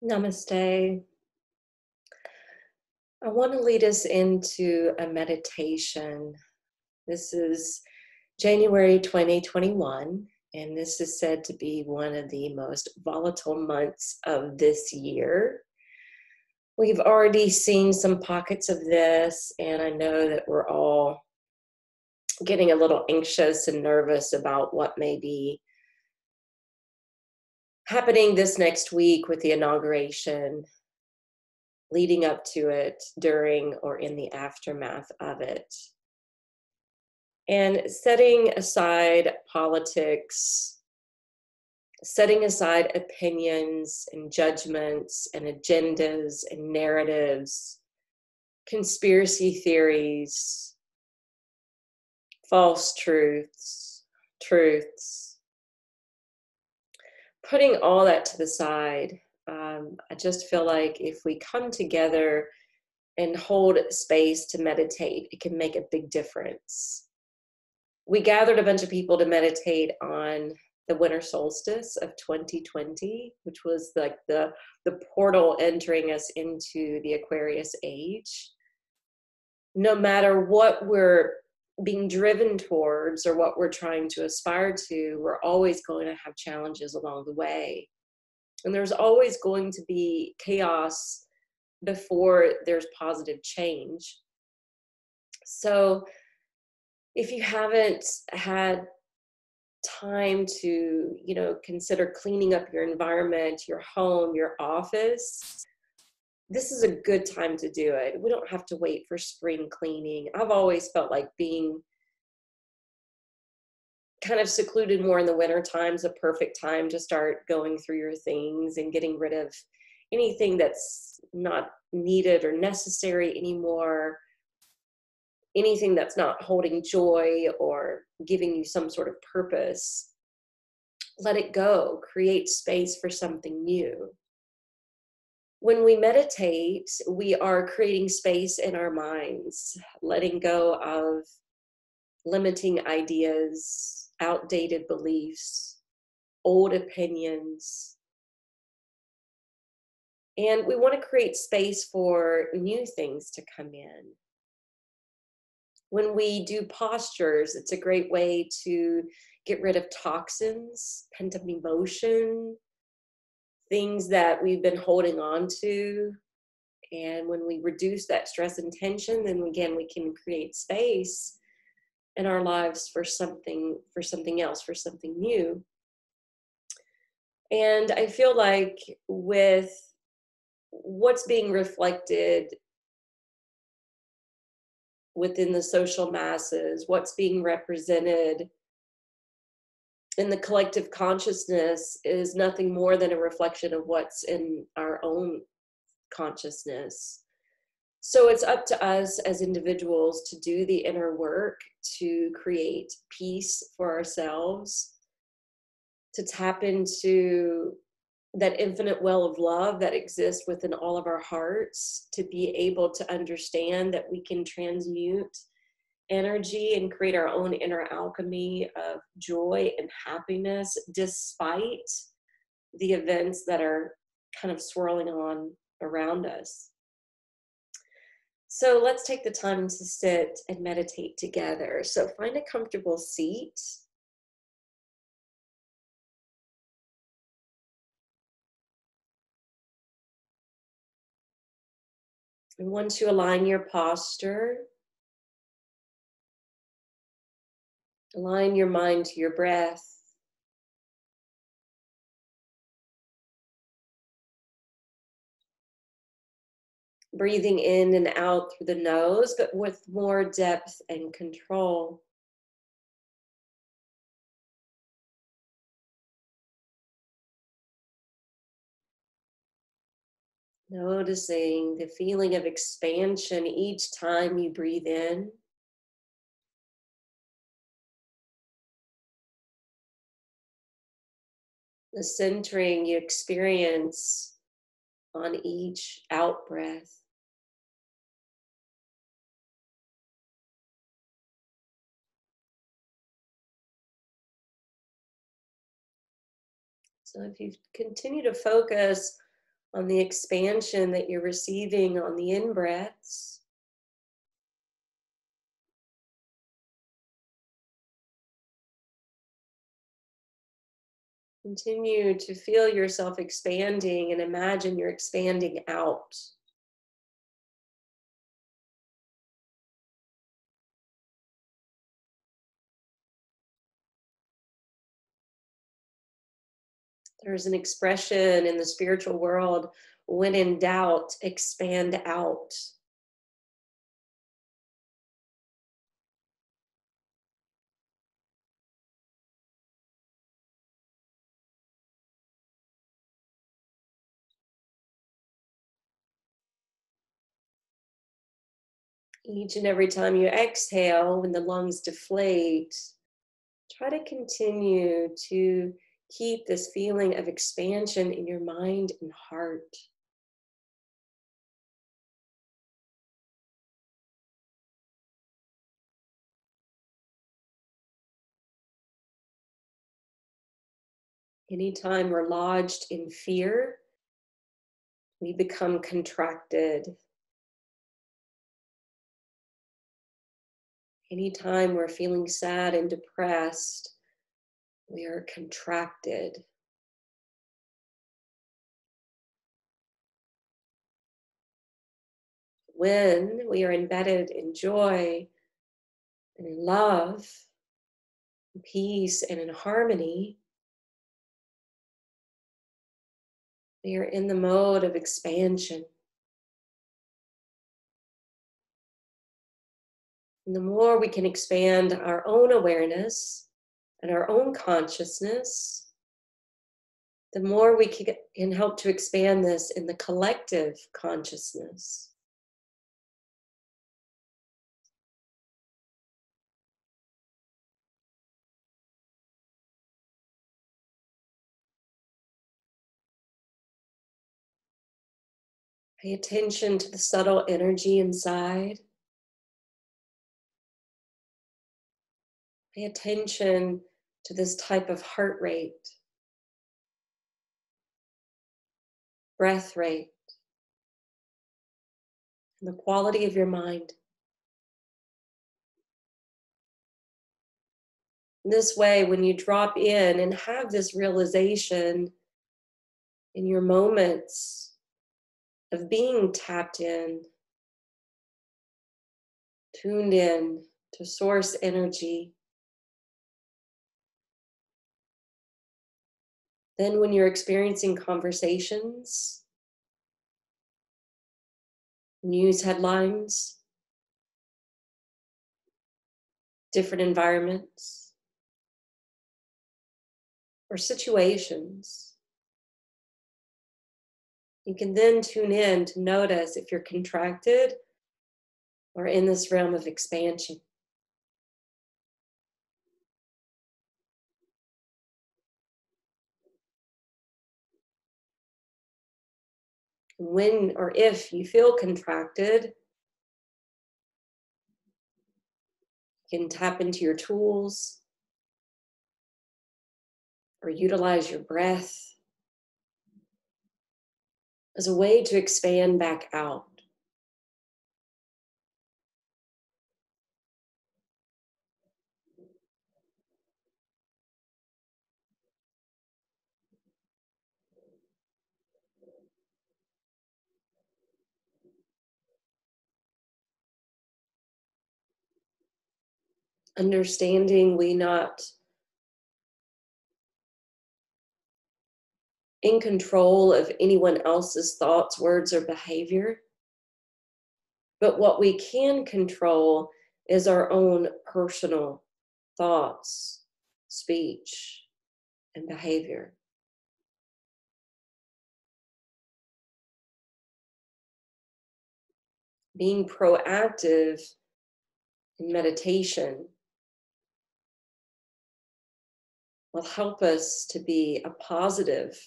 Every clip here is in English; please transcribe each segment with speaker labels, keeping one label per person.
Speaker 1: Namaste. I want to lead us into a meditation. This is January 2021, and this is said to be one of the most volatile months of this year. We've already seen some pockets of this, and I know that we're all getting a little anxious and nervous about what may be happening this next week with the inauguration, leading up to it, during, or in the aftermath of it. And setting aside politics, setting aside opinions and judgments and agendas and narratives, conspiracy theories, false truths, putting all that to the side. I just feel like if we come together and hold space to meditate, it can make a big difference. We gathered a bunch of people to meditate on the winter solstice of 2020, which was like the portal entering us into the Aquarius age. No matter what we're being driven towards or what we're trying to aspire to, we're always going to have challenges along the way. And there's always going to be chaos before there's positive change. So if you haven't had time to, consider cleaning up your environment, your home, your office, this is a good time to do it. We don't have to wait for spring cleaning. I've always felt like being kind of secluded more in the winter time is a perfect time to start going through your things and getting rid of anything that's not needed or necessary anymore, anything that's not holding joy or giving you some sort of purpose. Let it go. Create space for something new. When we meditate, we are creating space in our minds, letting go of limiting ideas, outdated beliefs, old opinions. And we want to create space for new things to come in. When we do postures, it's a great way to get rid of toxins, pent-up emotion, things that we've been holding on to. And when we reduce that stress and tension, then again, we can create space in our lives for something else, for something new. And I feel like with what's being reflected within the social masses, what's being represented in the collective consciousness is nothing more than a reflection of what's in our own consciousness. So it's up to us as individuals to do the inner work, to create peace for ourselves, to tap into that infinite well of love that exists within all of our hearts, to be able to understand that we can transmute energy and create our own inner alchemy of joy and happiness despite the events that are kind of swirling on around us. So let's take the time to sit and meditate together. So find a comfortable seat. And once you align your posture, align your mind to your breath. Breathing in and out through the nose, but with more depth and control. Noticing the feeling of expansion each time you breathe in. The centering you experience on each out breath. So if you continue to focus on the expansion that you're receiving on the in breaths. Continue to feel yourself expanding and imagine you're expanding out. There's an expression in the spiritual world: when in doubt, expand out. Each and every time you exhale, when the lungs deflate, try to continue to keep this feeling of expansion in your mind and heart. Anytime we're lodged in fear, we become contracted. Anytime we're feeling sad and depressed, we are contracted. When we are embedded in joy and in love, in peace and in harmony, we are in the mode of expansion. And the more we can expand our own awareness and our own consciousness, the more we can help to expand this in the collective consciousness. Pay attention to the subtle energy inside. Pay attention to this type of heart rate, breath rate, and the quality of your mind. This way, when you drop in and have this realization in your moments of being tapped in, tuned in to source energy, then when you're experiencing conversations, news headlines, different environments, or situations, you can then tune in to notice if you're contracted or in this realm of expansion. When or if you feel contracted, you can tap into your tools or utilize your breath as a way to expand back out. Understanding we not in control of anyone else's thoughts, words, or behavior, but what we can control is our own personal thoughts, speech, and behavior. Being proactive in meditation will help us to be a positive,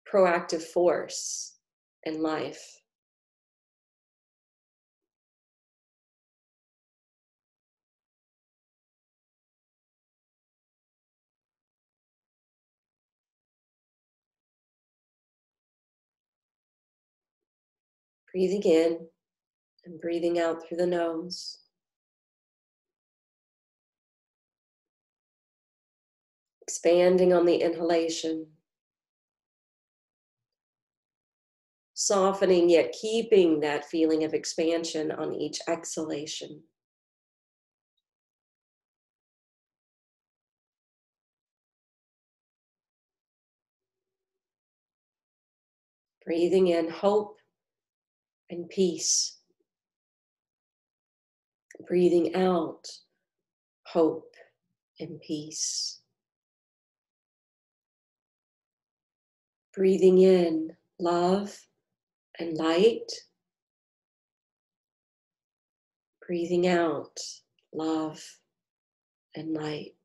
Speaker 1: proactive force in life. Breathing in and breathing out through the nose. Expanding on the inhalation. Softening, yet keeping that feeling of expansion on each exhalation. Breathing in hope and peace. Breathing out hope and peace. Breathing in love and light. Breathing out love and light.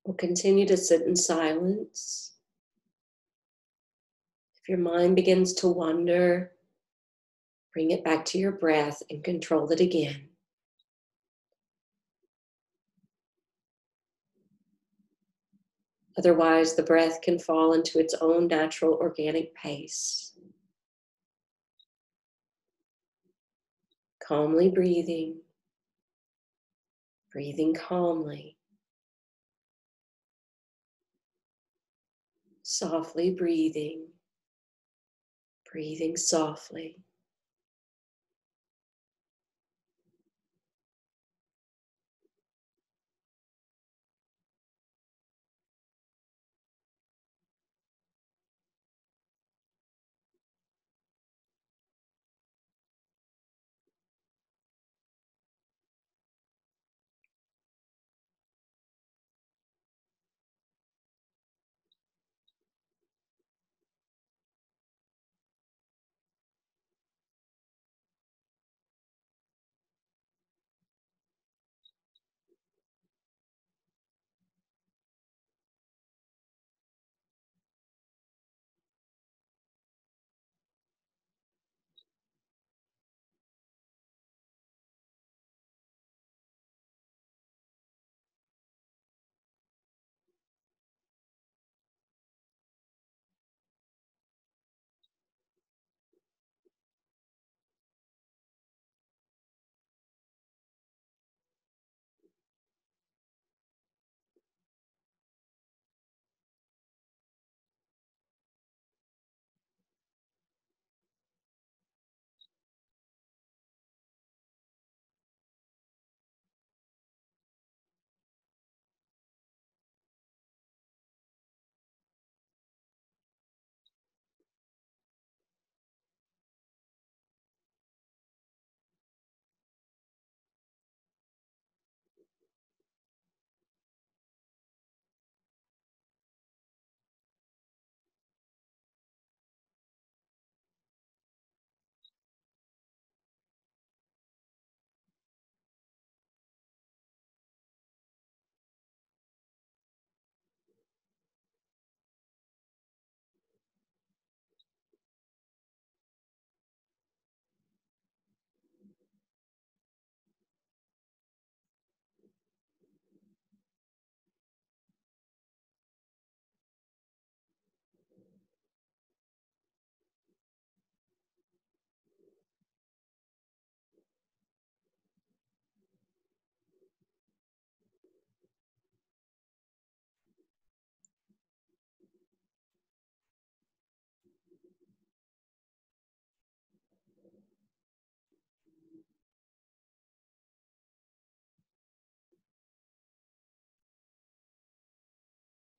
Speaker 1: We'll continue to sit in silence. If your mind begins to wander, bring it back to your breath and control it again. Otherwise, the breath can fall into its own natural organic pace. Calmly breathing, breathing calmly, softly breathing, breathing softly.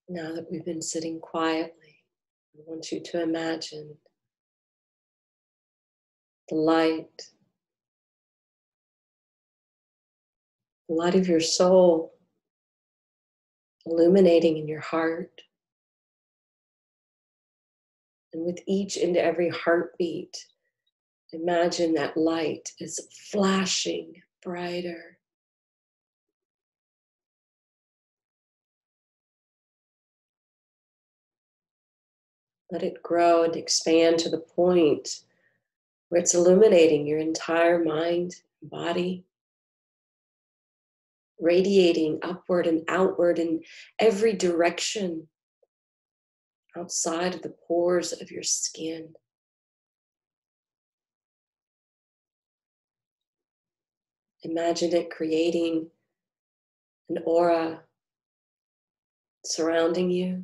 Speaker 1: Now that we've been sitting quietly, I want you to imagine the light of your soul illuminating in your heart. And with each and every heartbeat, Imagine that light is flashing brighter. Let it grow and expand to the point where it's illuminating your entire mind and body, radiating upward and outward in every direction outside of the pores of your skin. Imagine it creating an aura surrounding you.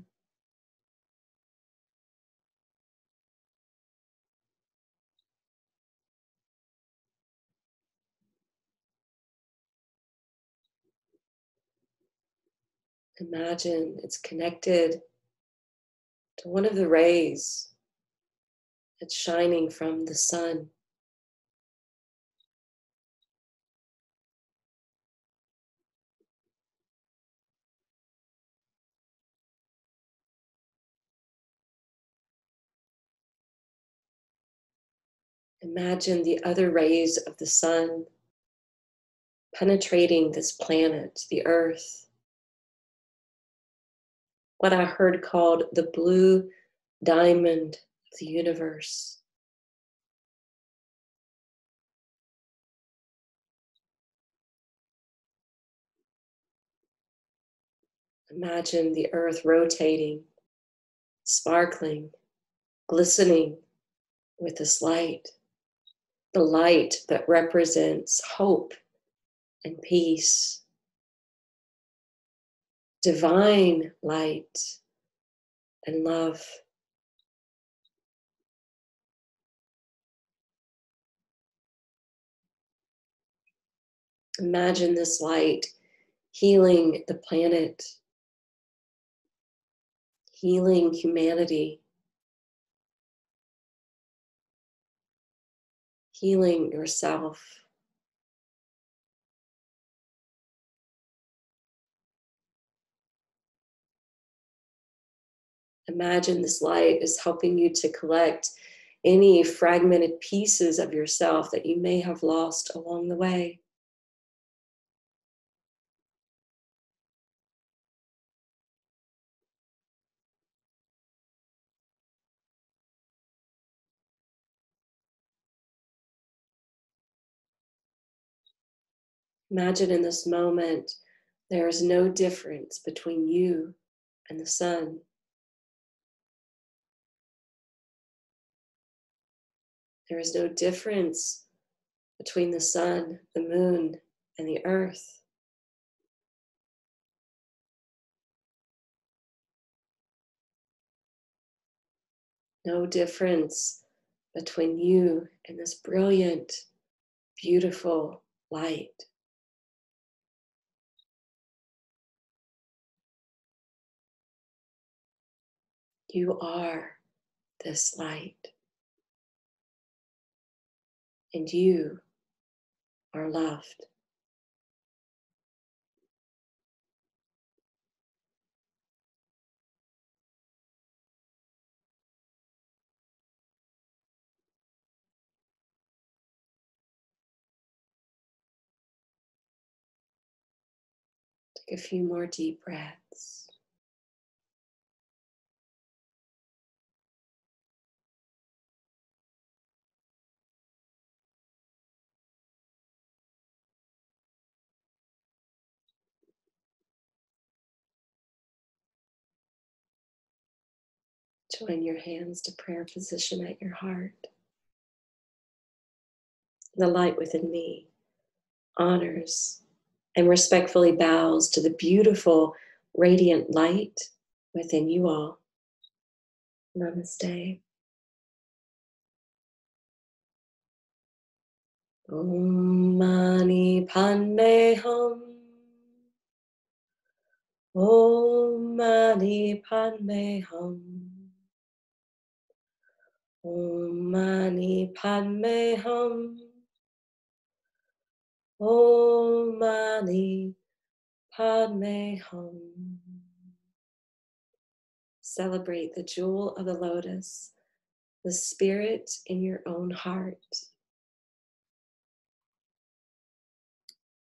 Speaker 1: Imagine it's connected to one of the rays that's shining from the sun. Imagine the other rays of the sun penetrating this planet, the earth, what I heard called the blue diamond of the universe. Imagine the earth rotating, sparkling, glistening with this light, the light that represents hope and peace, divine light and love. Imagine this light healing the planet, healing humanity, healing yourself. Imagine this light is helping you to collect any fragmented pieces of yourself that you may have lost along the way. Imagine in this moment, there is no difference between you and the sun. There is no difference between the sun, the moon, and the earth. No difference between you and this brilliant, beautiful light. You are this light, and you are loved. Take a few more deep breaths. Join your hands to prayer position at your heart. The light within me honors and respectfully bows to the beautiful, radiant light within you all. Namaste. Om Mani Padme Hum. Om Mani Padme Hum. Om Mani Padme Hum. Om Mani Padme Hum. Celebrate the jewel of the lotus, the spirit in your own heart.